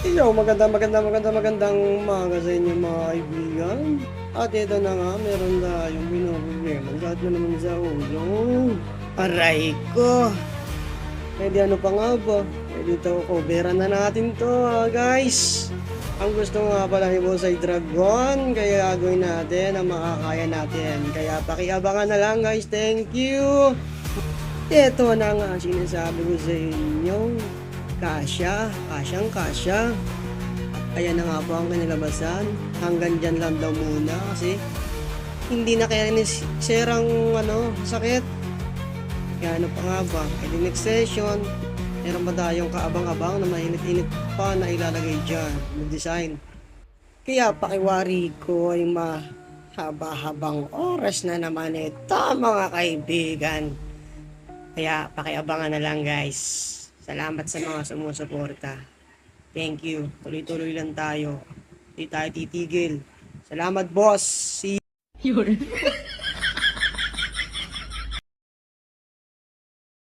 Yo, magandang umaga sa inyo mga kaibigan. At ito na nga, meron tayong pinoproblema. Sakit na naman sa ulo. Aray ko. Pwede ano pa nga ba? Pwede ito, coveran na natin to guys. Ang gusto nga pala ni Bonsai Dragon, kaya gagawin natin ang makakaya natin. Kaya pakiabangan na lang guys, thank you. Ito na nga sinasabi ko sa inyo. Kasyang-kasya. Ayan na nga po ang kanilabasan. Hanggang dyan lang daw muna kasi hindi na kaya ni serang sakit. Kaya ano pa nga ba? E di next session, meron pa tayong kaabang-abang na mainit-init pa na ilalagay dyan. Mag-design. Kaya pakiwari ko ay mahaba-habang oras na naman ito mga kaibigan. Kaya pakiabangan na lang guys. Salamat sa mga sumusuporta. Thank you. Tuloy-tuloy lang tayo. Hindi tayo titigil. Salamat boss. See you.